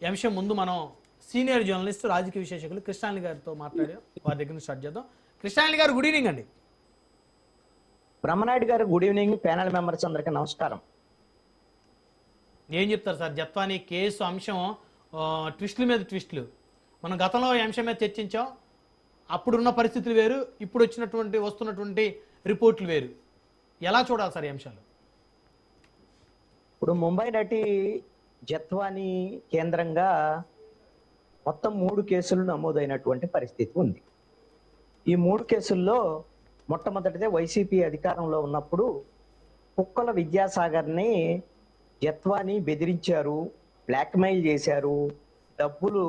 ఈ అంశం ముందు మనం సీనియర్ జర్నలిస్ట్ రాజకీయ విశ్లేషకులు కృష్ణాని గారితో మాట్లాడి వారి దగ్గర నుంచి స్టార్ట్ చేద్దాం. కృష్ణాని గారు గుడ్ ఈవినింగ్ అండి. బ్రహ్మనాయుడు గారు గుడ్ ఈవినింగ్. ప్యానల్ మెంబర్స్ అందరికీ నమస్కారం. ఏం చెప్తారు సార్ జత్వానీ కేసు అంశం ట్విస్టుల మీద ట్విస్టులు. మనం గతంలో ఈ అంశం మీద చర్చించాం. అప్పుడున్న పరిస్థితులు వేరు, ఇప్పుడు వస్తున్నటువంటి రిపోర్ట్లు వేరు. ఎలా చూడాలి సార్ ఈ అంశాలు? ఇప్పుడు ముంబై నటి జత్వానీ కేంద్రంగా మొత్తం 3 కేసులు నమోదైనటువంటి పరిస్థితి ఉంది. ఈ 3 కేసుల్లో మొట్టమొదటిదే వైసీపీ అధికారంలో ఉన్నప్పుడు కుక్కల విద్యాసాగర్ని జత్వానీ బెదిరించారు, బ్లాక్మెయిల్ చేశారు, డబ్బులు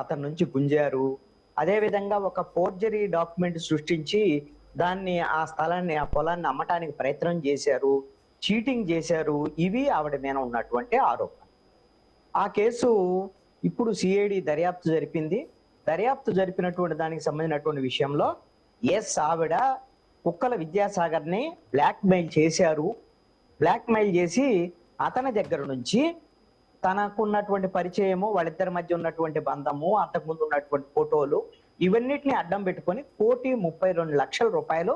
అతని నుంచి గుంజారు. అదేవిధంగా ఒక ఫోర్జరీ డాక్యుమెంట్ సృష్టించి దాన్ని ఆ స్థలాన్ని ఆ పొలాన్ని అమ్మటానికి ప్రయత్నం చేశారు, చీటింగ్ చేశారు. ఇవి ఆవిడ మీద ఉన్నటువంటి ఆరోపణ. ఆ కేసు ఇప్పుడు సిఐడి దర్యాప్తు జరిపింది. దర్యాప్తు జరిపినటువంటి దానికి సంబంధించినటువంటి విషయంలో ఆవిడ కుక్కల విద్యాసాగర్ని బ్లాక్మెయిల్ చేశారు. బ్లాక్మెయిల్ చేసి అతని దగ్గర నుంచి తనకున్నటువంటి పరిచయము, వాళ్ళిద్దరి మధ్య ఉన్నటువంటి బంధము, అంతకుముందు ఉన్నటువంటి ఫోటోలు, ఇవన్నిటిని అడ్డం పెట్టుకొని 1,32,00,000 రూపాయలు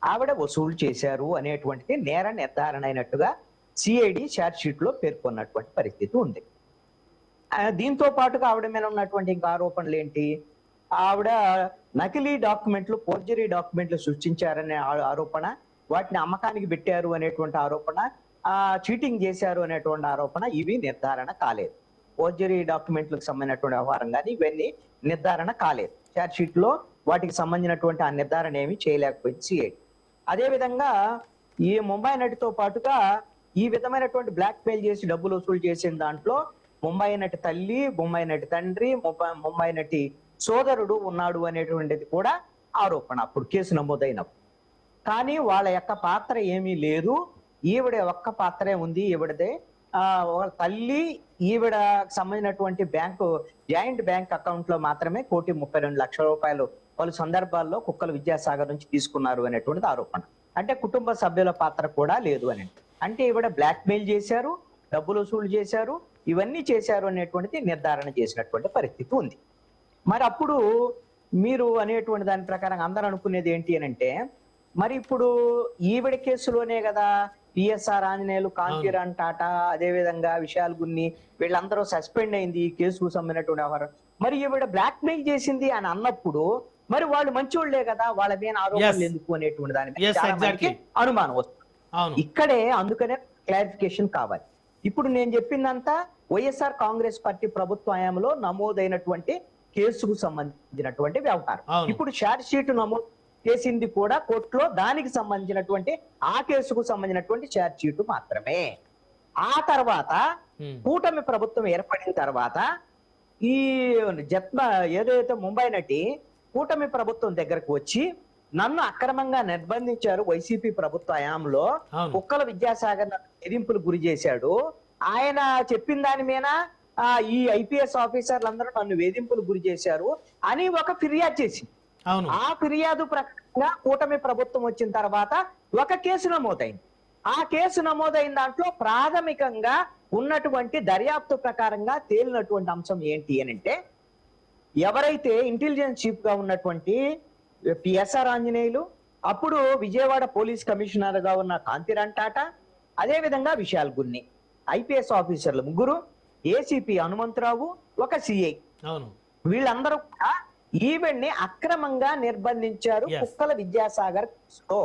ఆవిడ వసూలు చేశారు అనేటువంటిది నేర నిర్ధారణ అయినట్టుగా సిఐడి ఛార్జ్ షీట్ లో పేర్కొన్నటువంటి పరిస్థితి ఉంది. దీంతో పాటుగా ఆవిడ మీద ఉన్నటువంటి ఇంకా ఆరోపణలు ఏంటి? ఆవిడ నకిలీ డాక్యుమెంట్లు, ఫోర్జరీ డాక్యుమెంట్లు సృష్టించారనే ఆరోపణ, వాటిని అమ్మకానికి పెట్టారు అనేటువంటి ఆరోపణ, చీటింగ్ చేశారు అనేటువంటి ఆరోపణ. ఇవి నిర్ధారణ కాలేదు. ఫోర్జరీ డాక్యుమెంట్లకు సంబంధించినటువంటి వ్యవహారం కానీ ఇవన్నీ నిర్ధారణ కాలేదు. ఛార్జ్ షీట్ లో వాటికి సంబంధించినటువంటి ఆ నిర్ధారణ ఏమి చేయలేకపోయింది సిఐడి. అదేవిధంగా ఈ ముంబై నటితో పాటుగా ఈ విధమైనటువంటి బ్లాక్ మెయిల్ చేసి డబ్బులు వసూలు చేసిన దాంట్లో ముంబై నటి తల్లి, ముంబై నటి తండ్రి, ముంబై నటి సోదరుడు ఉన్నాడు అనేటువంటిది కూడా ఆరోపణ అప్పుడు కేసు నమోదైనప్పుడు. కానీ వాళ్ళ యొక్క పాత్ర ఏమీ లేదు, ఈవిడ ఒక్క పాత్రే ఉంది. ఈవిడదే వాళ్ళ తల్లి, ఈవిడ సంబంధించినటువంటి బ్యాంకు జాయింట్ బ్యాంక్ అకౌంట్ లో మాత్రమే 1,32,00,000 రూపాయలు పలు సందర్భాల్లో కుక్కల విద్యాసాగర్ నుంచి తీసుకున్నారు అనేటువంటిది ఆరోపణ. అంటే కుటుంబ సభ్యుల పాత్ర కూడా లేదు అని. అంటే ఈవిడ బ్లాక్ మెయిల్ చేశారు, డబ్బులు వసూలు చేశారు, ఇవన్నీ చేశారు అనేటువంటిది నిర్ధారణ చేసినటువంటి పరిస్థితి ఉంది. మరి అప్పుడు మీరు అనేటువంటి దాని ప్రకారం అందరూ అనుకునేది ఏంటి అని అంటే, మరి ఇప్పుడు ఈవిడ కేసులోనే కదా పిఎస్ఆర్ ఆంజనేయులు, కాంతిరాన్ టాటా, అదేవిధంగా విశాల్ గున్ని వీళ్ళందరూ సస్పెండ్ అయింది ఈ కేసుకు సంబంధించినటువంటి వ్యవహారం. మరి ఈవిడ బ్లాక్ మెయిల్ చేసింది అని అన్నప్పుడు మరి వాళ్ళు మంచోళ్లే కదా, వాళ్ళ మీద ఆరోపణలు ఎందుకు అనేటువంటి దాని మీద చాలా మందికి అనుమానం వస్తుంది. ఇక్కడే అందుకనే క్లారిఫికేషన్ కావాలి. ఇప్పుడు నేను చెప్పిందంతా వైఎస్ఆర్ కాంగ్రెస్ పార్టీ ప్రభుత్వ హయాంలో నమోదైనటువంటి కేసుకు సంబంధించినటువంటి వ్యవహారం. ఇప్పుడు ఛార్జ్ షీట్ నమోదు చేసింది కూడా కోర్టులో దానికి సంబంధించినటువంటి ఆ కేసుకు సంబంధించినటువంటి ఛార్జ్ షీట్ మాత్రమే. ఆ తర్వాత కూటమి ప్రభుత్వం ఏర్పడిన తర్వాత ఈ ఏదైతే ముంబై నటి కూటమి ప్రభుత్వం దగ్గరకు వచ్చి నన్ను అక్రమంగా నిర్బంధించారు వైసీపీ ప్రభుత్వ హయాంలో, కుక్కల విద్యాసాగర్ ఎదింపులు గురి చేశాడు, ఆయన చెప్పిన దాని మీద ఈ ఐపీఎస్ ఆఫీసర్లందరూ నన్ను వేధింపులు గురి చేశారు అని ఒక ఫిర్యాదు చేసింది. ఆ ఫిర్యాదు ప్రకారంగా కూటమి ప్రభుత్వం వచ్చిన తర్వాత ఒక కేసు నమోదైంది. ఆ కేసు నమోదైన దాంట్లో ప్రాథమికంగా ఉన్నటువంటి దర్యాప్తు ప్రకారంగా తేలినటువంటి అంశం ఏంటి అని అంటే, ఎవరైతే ఇంటెలిజెన్స్ చీఫ్ గా ఉన్నటువంటి పిఎస్ఆర్ ఆంజనేయులు, అప్పుడు విజయవాడ పోలీస్ కమిషనర్ గా ఉన్న కాంతిరాన్ టాటా, అదే విధంగా విశాల్ గున్ని, ఐపీఎస్ ఆఫీసర్లు 3, ఏసీపీ హనుమంతరావు, ఒక సిఐ, వీళ్ళందరూ కూడా ఈవెంట్ని అక్రమంగా నిర్బంధించారు కుక్కల విద్యాసాగర్ కేసులో.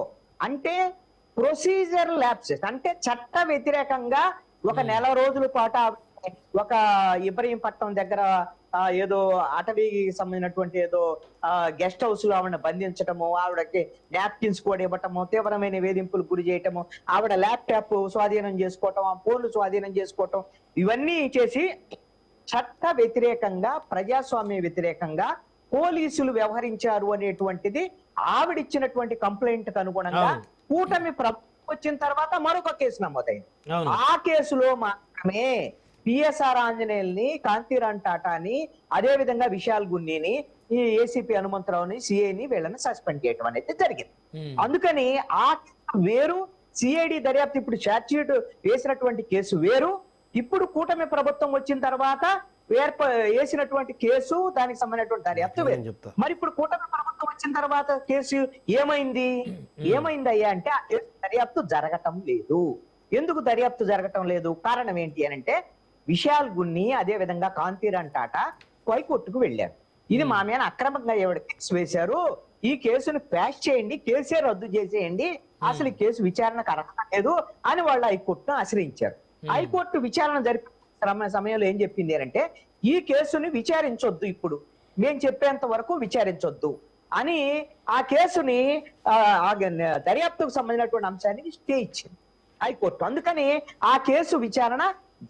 అంటే ప్రొసీజర్ ల్యాప్సెస్, అంటే చట్ట వ్యతిరేకంగా ఒక నెల రోజుల పాటు ఒక ఇబ్రహీంపట్నం దగ్గర ఏదో అటవీకి సంబంధించినటువంటి ఏదో గెస్ట్ హౌస్ లో ఆవిడ బంధించటము, ఆవిడకి నాప్కిన్స్ కూడా ఇవ్వటము, తీవ్రమైన వేధింపులు గురి చేయటము, ఆవిడ ల్యాప్టాప్ స్వాధీనం చేసుకోవటం, ఆ ఫోన్లు స్వాధీనం చేసుకోవటం, ఇవన్నీ చేసి చట్ట వ్యతిరేకంగా, ప్రజాస్వామ్య వ్యతిరేకంగా పోలీసులు వ్యవహరించారు అనేటువంటిది ఆవిడిచ్చినటువంటి కంప్లైంట్ కు అనుగుణంగా కూటమి ప్రభుత్వం వచ్చిన తర్వాత మరొక కేసు నమోదైంది. ఆ కేసులో మాత్రమే పిఎస్ఆర్ ఆంజనేయుల్ని, కాంతిరాన్ టాటాని, అదే విధంగా విశాల్ గున్నిని, ఈ ఏసీపీ హనుమంతరావుని, సిఐని వీళ్ళని సస్పెండ్ చేయడం అనేది జరిగింది. అందుకని ఆ వేరు, సిఐడి దర్యాప్తు ఇప్పుడు ఛార్జ్ షీట్ వేసినటువంటి కేసు వేరు. ఇప్పుడు కూటమి ప్రభుత్వం వచ్చిన తర్వాత వేసినటువంటి కేసు, దానికి సంబంధించినటువంటి దర్యాప్తు వేరు. చెప్తా. మరి ఇప్పుడు కూటమి ప్రభుత్వం వచ్చిన తర్వాత కేసు ఏమైంది అయ్యా అంటే ఆ కేసు దర్యాప్తు జరగటం లేదు. ఎందుకు దర్యాప్తు జరగటం లేదు? కారణం ఏంటి అని అంటే విశాల్ గున్ని, అదే విధంగా కాంతిరాన్ టాటా హైకోర్టుకు వెళ్ళారు. ఇది మా మీద అక్రమంగా ఎవరు కేసు వేశారు, ఈ కేసును ప్యాష్ చేయండి, కేసే రద్దు చేసేయండి, అసలు ఈ కేసు విచారణకు అర్హత లేదు అని వాళ్ళు హైకోర్టును ఆశ్రయించారు. హైకోర్టు విచారణ జరిపిన సమయంలో ఏం చెప్పింది అంటే ఈ కేసుని విచారించొద్దు, ఇప్పుడు మేము చెప్పేంత వరకు విచారించొద్దు అని ఆ కేసుని దర్యాప్తుకు సంబంధించినటువంటి అంశానికి స్టే ఇచ్చింది హైకోర్టు. అందుకని ఆ కేసు విచారణ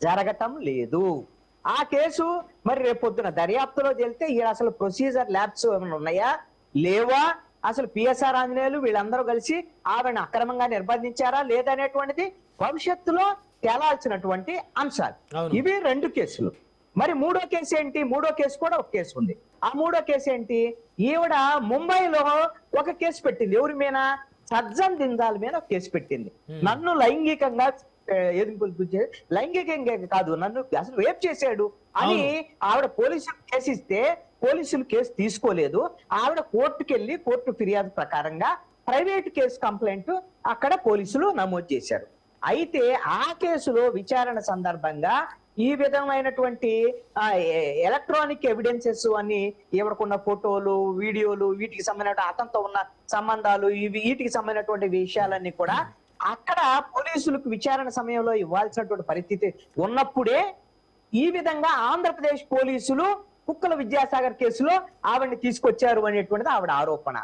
జరగటం లేదు. ఆ కేసు మరి రేపొద్దున దర్యాప్తులో తెలితే ఈ అసలు ప్రొసీజర్ ల్యాబ్స్ ఏమైనా ఉన్నాయా లేవా, అసలు పిఎస్ఆర్ ఆంజనేయులు వీళ్ళందరూ కలిసి ఆవిడని అక్రమంగా నిర్బంధించారా లేదనేటువంటిది భవిష్యత్తులో తేలాల్సినటువంటి అంశాలు. ఇవి 2 కేసులు. మరి 3వ కేసు ఏంటి? 3వ కేసు కూడా ఒక కేసు ఉంది. ఆ 3వ కేసు ఏంటి? ఈవిడ ముంబైలో ఒక కేసు పెట్టింది. ఎవరి మీద? సజ్జన్ జిందాల్ మీద ఒక కేసు పెట్టింది. నన్ను లైంగికంగా లైంగికంగా కాదు, నన్ను అసలు రేప్ చేశాడు అని ఆవిడ పోలీసులు కేసు ఇస్తే పోలీసులు కేసు తీసుకోలేదు. ఆవిడ కోర్టుకు వెళ్ళి కోర్టు ఫిర్యాదు ప్రకారంగా ప్రైవేట్ కేసు కంప్లైంట్ అక్కడ పోలీసులు నమోదు చేశారు. అయితే ఆ కేసులో విచారణ సందర్భంగా ఈ విధమైనటువంటి ఎలక్ట్రానిక్ ఎవిడెన్సెస్ అని ఎవరికున్న ఫోటోలు, వీడియోలు, వీటికి సంబంధించిన అతనితో ఉన్న సంబంధాలు, వీటికి సంబంధించినటువంటి విషయాలన్నీ కూడా అక్కడ పోలీసులకు విచారణ సమయంలో ఇవ్వాల్సినటువంటి పరిస్థితి ఉన్నప్పుడే ఈ విధంగా ఆంధ్రప్రదేశ్ పోలీసులు కుక్కల విద్యాసాగర్ కేసులో ఆవిడని తీసుకొచ్చారు అనేటువంటిది ఆవిడ ఆరోపణ.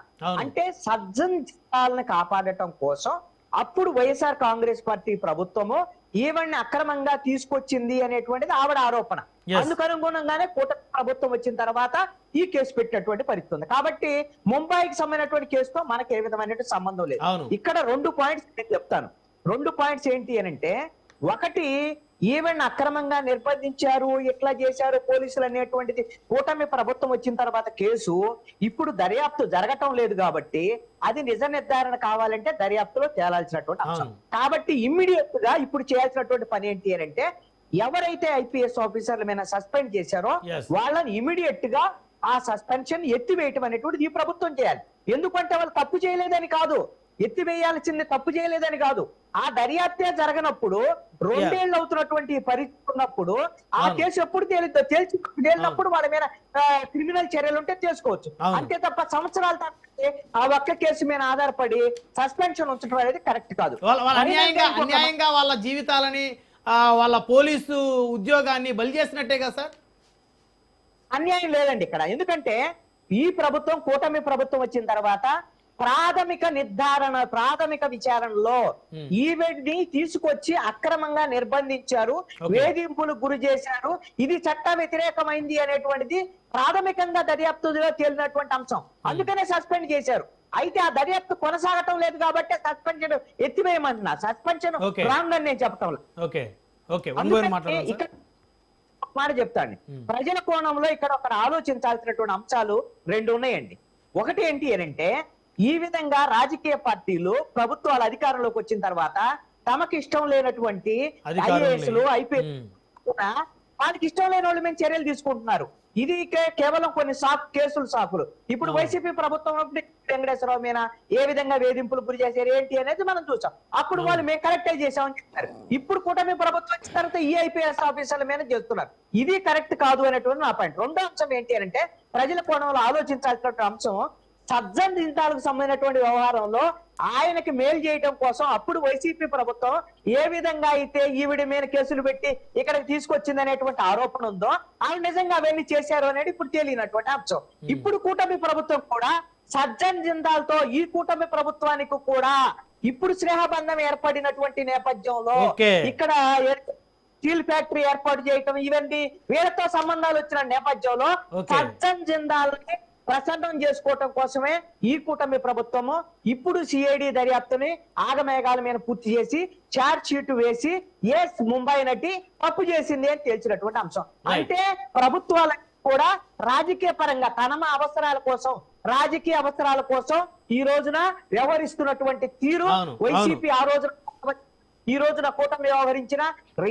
అంటే సజ్జన్ జిందాల్ని కాపాడటం కోసం అప్పుడు వైఎస్ఆర్ కాంగ్రెస్ పార్టీ ప్రభుత్వము ఈవిడ్ని అక్రమంగా తీసుకొచ్చింది అనేటువంటిది ఆవిడ ఆరోపణ. అందుకు అనుగుణంగానే కూటమి ప్రభుత్వం వచ్చిన తర్వాత ఈ కేసు పెట్టినటువంటి పరిస్థితి ఉంది. కాబట్టి ముంబైకి సంబంధించినటువంటి కేసుతో మనకి ఏ విధమైనటువంటి సంబంధం లేదు. ఇక్కడ 2 పాయింట్స్ నేను చెప్తాను. 2 పాయింట్స్ ఏంటి అని అంటే, ఒకటి ఈవెన్ అక్రమంగా నిర్బంధించారు, ఎట్లా చేశారు పోలీసులు అనేటువంటిది కూటమి ప్రభుత్వం వచ్చిన తర్వాత కేసు ఇప్పుడు దర్యాప్తు జరగటం లేదు కాబట్టి అది నిజ నిర్ధారణ కావాలంటే దర్యాప్తులో తేలాల్సినటువంటి అంశం. కాబట్టి ఇమ్మీడియట్ గా ఇప్పుడు చేయాల్సినటువంటి పని ఏంటి అని అంటే, ఎవరైతే ఐపీఎస్ ఆఫీసర్ల మీద సస్పెండ్ చేశారో వాళ్ళని ఇమ్మీడియట్ గా ఆ సస్పెన్షన్ ఎత్తివేయటం అనేటువంటిది ఈ ప్రభుత్వం చేయాలి. ఎందుకంటే వాళ్ళు తప్పు చేయలేదని కాదు, ఎత్తివేయాల్సింది తప్పు చేయలేదని కాదు, ఆ దర్యాప్తే జరగనప్పుడు 2 ఏళ్ళు అవుతున్నటువంటి పరిస్థితి ఉన్నప్పుడు ఆ కేసు ఎప్పుడు తేలినప్పుడు వాళ్ళ మీద క్రిమినల్ చర్యలు ఉంటే చేసుకోవచ్చు. అంతే తప్ప సంవత్సరాల తర్వాత ఆ ఒక్క కేసు మీద ఆధారపడి సస్పెన్షన్ ఉంచడం అనేది కరెక్ట్ కాదు. అన్యాయంగా వాళ్ళ జీవితాలని వాళ్ళ పోలీసు ఉద్యోగాన్ని బలి చేసినట్టే కదా సార్? అన్యాయం లేదండి ఇక్కడ. ఎందుకంటే ఈ ప్రభుత్వం కూటమి ప్రభుత్వం వచ్చిన తర్వాత ప్రాథమిక విచారణలో ఈవెంట్ని తీసుకొచ్చి అక్రమంగా నిర్బంధించారు, వేధింపులకు గురి చేశారు, ఇది చట్ట వ్యతిరేకమైంది అనేటువంటిది ప్రాథమికంగా దర్యాప్తులో తేలినటువంటి అంశం. అందుకనే సస్పెండ్ చేశారు. అయితే ఆ దర్యాప్తు కొనసాగటం లేదు కాబట్టి సస్పెన్షన్ ఎత్తివేయమంటున్నా. సస్పెన్షన్ రాంగ్ అని నేను చెప్పటం లేదు. మాట చెప్తాండి, ప్రజల కోణంలో ఇక్కడ ఒక ఆలోచించాల్సినటువంటి అంశాలు 2 ఉన్నాయండి. ఒకటి ఏంటి అంటే, ఈ విధంగా రాజకీయ పార్టీలు ప్రభుత్వాలు అధికారంలోకి వచ్చిన తర్వాత తమకి ఇష్టం లేనటువంటి ఐఏఎస్లు, ఐపీఎస్ వాళ్ళకి ఇష్టం లేని వాళ్ళ మీద చర్యలు తీసుకుంటున్నారు. ఇది కేవలం కొన్ని కేసులు సాకులు. ఇప్పుడు వైసీపీ ప్రభుత్వం వెంకటేశ్వరరావు మీద ఏ విధంగా వేధింపులు గురి చేశారు ఏంటి అనేది మనం చూసాం. అప్పుడు వాళ్ళు మేము కరెక్టే చేసామని చెప్తారు. ఇప్పుడు కూటమి ప్రభుత్వం వచ్చిన తర్వాత ఈ ఐపీఎస్ ఆఫీసర్ల మీద చేస్తున్నారు. ఇది కరెక్ట్ కాదు అనేటువంటి నా పాయింట్. 2వ అంశం ఏంటి అంటే, ప్రజల కోణంలో ఆలోచించాల్సినటువంటి అంశం, సజ్జన్ జిందాల్కు సంబంధించినటువంటి వ్యవహారంలో ఆయనకి మేలు చేయడం కోసం అప్పుడు వైసీపీ ప్రభుత్వం ఏ విధంగా అయితే ఈవిడ మీద కేసులు పెట్టి ఇక్కడికి తీసుకొచ్చింది అనేటువంటి ఆరోపణ ఉందో ఆవిడ నిజంగా అవన్నీ చేశారు అనేది ఇప్పుడు తేలినటువంటి అంశం. ఇప్పుడు కూటమి ప్రభుత్వం కూడా సజ్జన్ జిందాల్తో ఈ కూటమి ప్రభుత్వానికి కూడా ఇప్పుడు స్నేహబంధం ఏర్పడినటువంటి నేపథ్యంలో ఇక్కడ స్టీల్ ఫ్యాక్టరీ ఏర్పాటు చేయటం, ఇవన్నీ వీళ్ళతో సంబంధాలు వచ్చిన నేపథ్యంలో సజ్జన్ జిందాల్ని ప్రసన్నం చేసుకోవటం కోసమే ఈ కూటమి ప్రభుత్వము ఇప్పుడు సిఐడి దర్యాప్తుని ఆగమేఘాల మీద పూర్తి చేసి చార్జ్ షీట్ వేసి ముంబై నటి తప్పు చేసింది అని తేల్చినటువంటి అంశం. అంటే ప్రభుత్వాలకు కూడా రాజకీయ పరంగా తమ అవసరాల కోసం, రాజకీయ అవసరాల కోసం ఈ రోజున వ్యవహరిస్తున్నటువంటి తీరు వైసీపీ ఆ రోజున ఈ రోజున కూటమి వ్యవహరించిన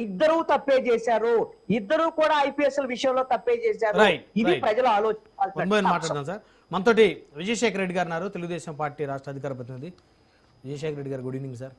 ఇద్దరూ తప్పే చేశారు, ఇద్దరూ కూడా ఐపీఎస్ విషయంలో తప్పే చేశారు. Right, ఇది right. ప్రజలు ఆలోచించాల్సిన మాట్లాడదాం సార్. మనతోటి విజయశేఖర రెడ్డి గారు ఉన్నారు, తెలుగుదేశం పార్టీ రాష్ట్ర అధికార ప్రతినిధి. విజయశేఖర రెడ్డి గారు, గుడ్ ఈవినింగ్ సార్.